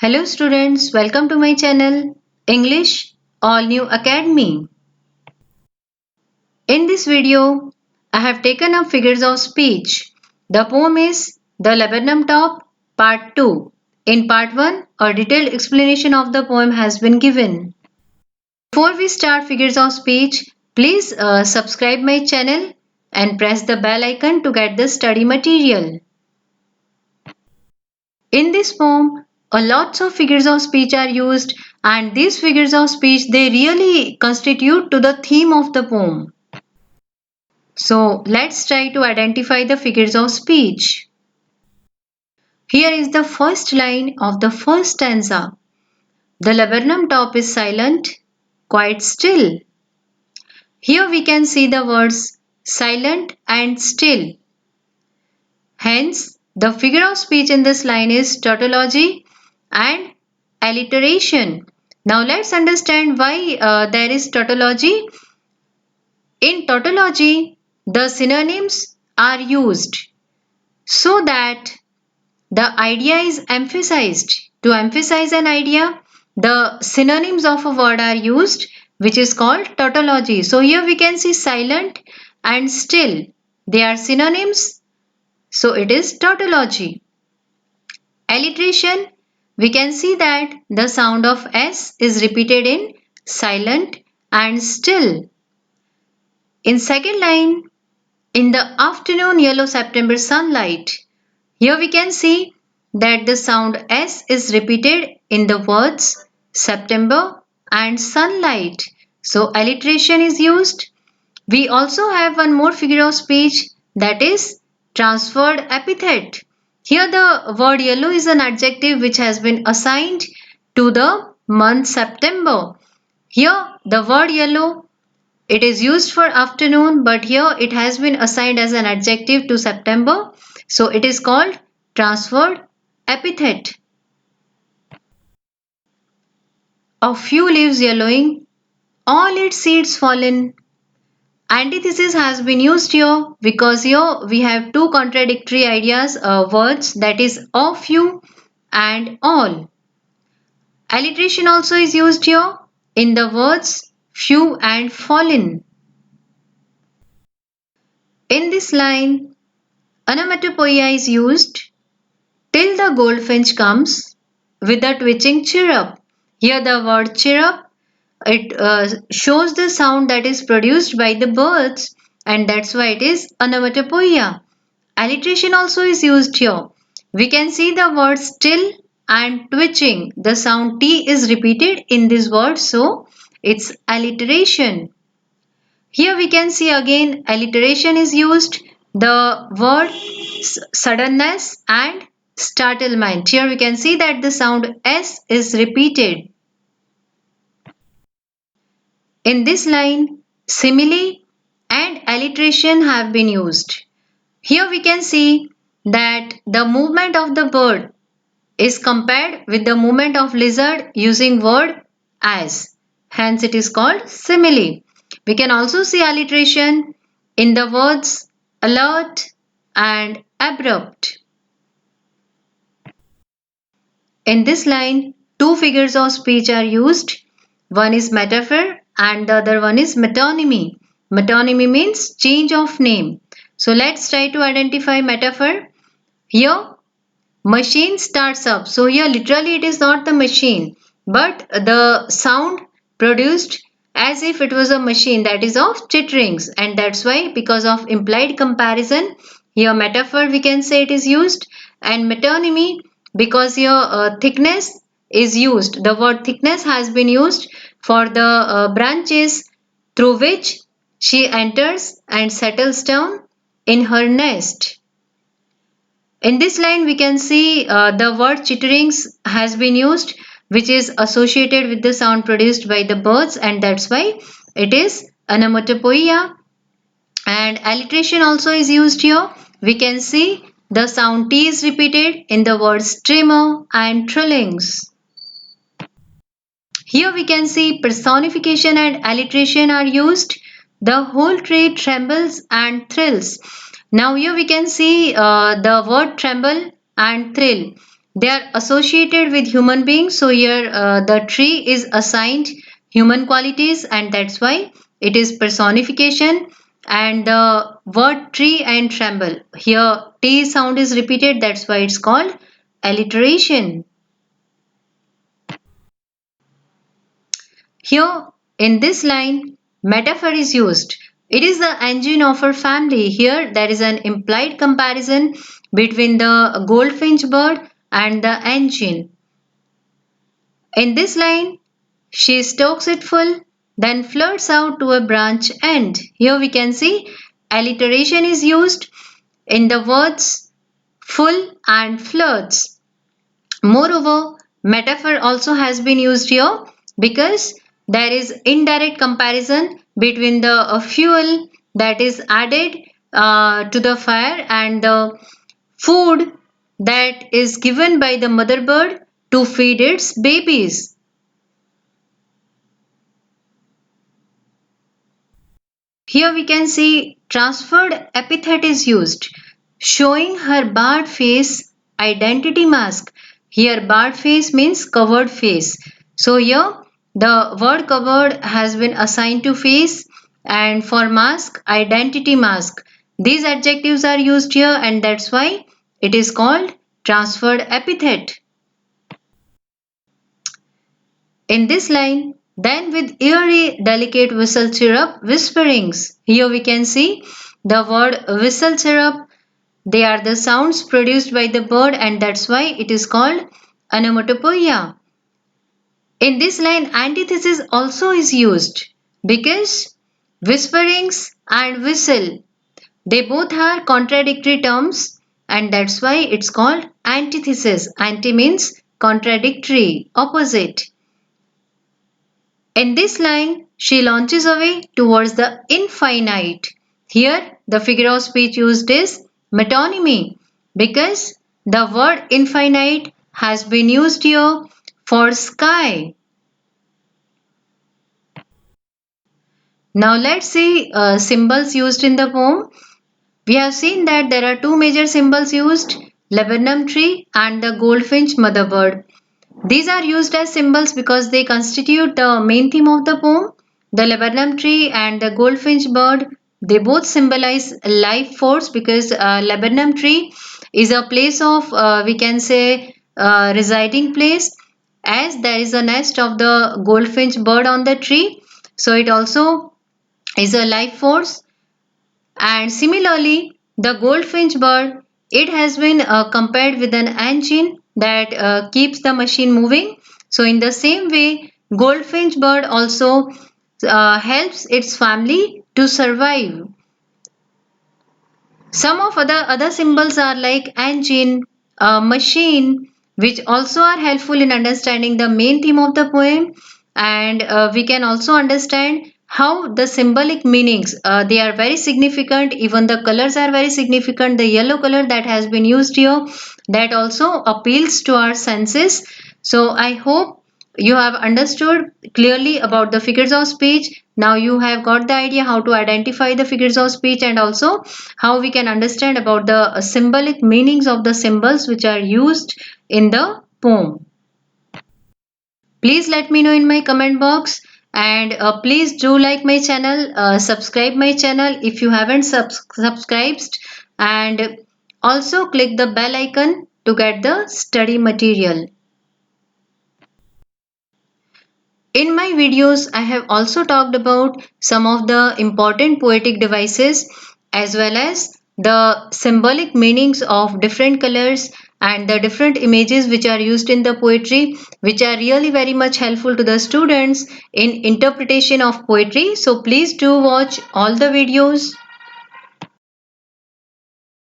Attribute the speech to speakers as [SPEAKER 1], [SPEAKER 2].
[SPEAKER 1] Hello students, welcome to my channel English All New Academy. In this video, I have taken up figures of speech. The poem is The Laburnum Top Part 2. In Part 1, a detailed explanation of the poem has been given. Before we start figures of speech, please subscribe my channel and press the bell icon to get the study material. In this poem, a lots of figures of speech are used, and these figures of speech they really constitute to the theme of the poem. So let's try to identify the figures of speech. Here is the first line of the first stanza. The laburnum top is silent, quite still. Here we can see the words silent and still. Hence, the figure of speech in this line is tautology and alliteration. Now let's understand why there is tautology. In tautology, the synonyms are used so that the idea is emphasized. To emphasize an idea, the synonyms of a word are used, which is called tautology. So here we can see silent and still. They are synonyms, so it is tautology. Alliteration, we can see that the sound of S is repeated in silent and still. In second line, in the afternoon yellow September sunlight, here we can see that the sound S is repeated in the words September and sunlight. So alliteration is used. We also have one more figure of speech, that is transferred epithet. Here the word yellow is an adjective which has been assigned to the month September. Here the word yellow, it is used for afternoon, but here it has been assigned as an adjective to September. So it is called transferred epithet. A few leaves yellowing, all its seeds fallen. Antithesis has been used here because here we have two contradictory ideas, words, that is a few and all. Alliteration also is used here in the words few and fallen. In this line, onomatopoeia is used till the goldfinch comes with a twitching chirrup. Here the word chirrup, it shows the sound that is produced by the birds, and that's why it is onomatopoeia. Alliteration also is used here. We can see the word still and twitching. The sound T is repeated in this word, so it's alliteration. Here we can see again alliteration is used. The word suddenness and startlement. Here we can see that the sound S is repeated. In this line, simile and alliteration have been used. Here we can see that the movement of the bird is compared with the movement of lizard using word as. Hence it is called simile. We can also see alliteration in the words alert and abrupt. In this line, two figures of speech are used. One is metaphor and the other one is metonymy. Metonymy means change of name. So let's try to identify metaphor. Here, machine starts up. So here literally it is not the machine, but the sound produced as if it was a machine, that is of chitterings, and that's why because of implied comparison here metaphor we can say it is used, and metonymy because here thickness is used. The word thickness has been used for the branches through which she enters and settles down in her nest. In this line, we can see the word chitterings has been used, which is associated with the sound produced by the birds, and that's why it is onomatopoeia. And alliteration also is used here. We can see the sound T is repeated in the words trimmer and trillings. Here we can see personification and alliteration are used. The whole tree trembles and thrills. Now here we can see the word tremble and thrill. They are associated with human beings. So here the tree is assigned human qualities, and that's why it is personification. And the word tree and tremble, here T sound is repeated, that's why it's called alliteration. Here in this line, metaphor is used. It is the engine of our family. Here there is an implied comparison between the goldfinch bird and the engine. In this line, she stokes it full, then flirts out to a branch end. Here we can see alliteration is used in the words full and flirts. Moreover, metaphor also has been used here because there is indirect comparison between the fuel that is added to the fire and the food that is given by the mother bird to feed its babies. Here we can see transferred epithet is used, showing her barred face identity mask. Here barred face means covered face. So here the word covered has been assigned to face, and for mask identity mask. These adjectives are used here, and that's why it is called transferred epithet. In this line, then with eerie delicate whistle chirrup whisperings. Here we can see the word whistle chirrup. They are the sounds produced by the bird, and that's why it is called onomatopoeia. In this line, antithesis also is used because whisperings and whistle, they both are contradictory terms, and that's why it's called antithesis. Anti means contradictory, opposite. In this line, she launches away towards the infinite. Here, the figure of speech used is metonymy because the word infinite has been used here for sky. Now, let's see symbols used in the poem. We have seen that there are two major symbols used, laburnum tree and the goldfinch mother bird. These are used as symbols because they constitute the main theme of the poem. The laburnum tree and the goldfinch bird, they both symbolize life force because laburnum tree is a place of, we can say, residing place, as there is a nest of the goldfinch bird on the tree. So it also is a life force. And similarly, the goldfinch bird, it has been compared with an engine that keeps the machine moving. So in the same way, goldfinch bird also helps its family to survive. Some of other symbols are like engine, machine, which also are helpful in understanding the main theme of the poem. And we can also understand how the symbolic meanings, they are very significant. Even the colors are very significant. The yellow color that has been used here, that also appeals to our senses. So I hope you have understood clearly about the figures of speech. Now you have got the idea how to identify the figures of speech, and also how we can understand about the symbolic meanings of the symbols which are used in the poem. Please let me know in my comment box, and please do like my channel, subscribe my channel if you haven't subscribed, and also click the bell icon to get the study material. In my videos, I have also talked about some of the important poetic devices as well as the symbolic meanings of different colors and the different images which are used in the poetry, which are really very much helpful to the students in interpretation of poetry. So please do watch all the videos.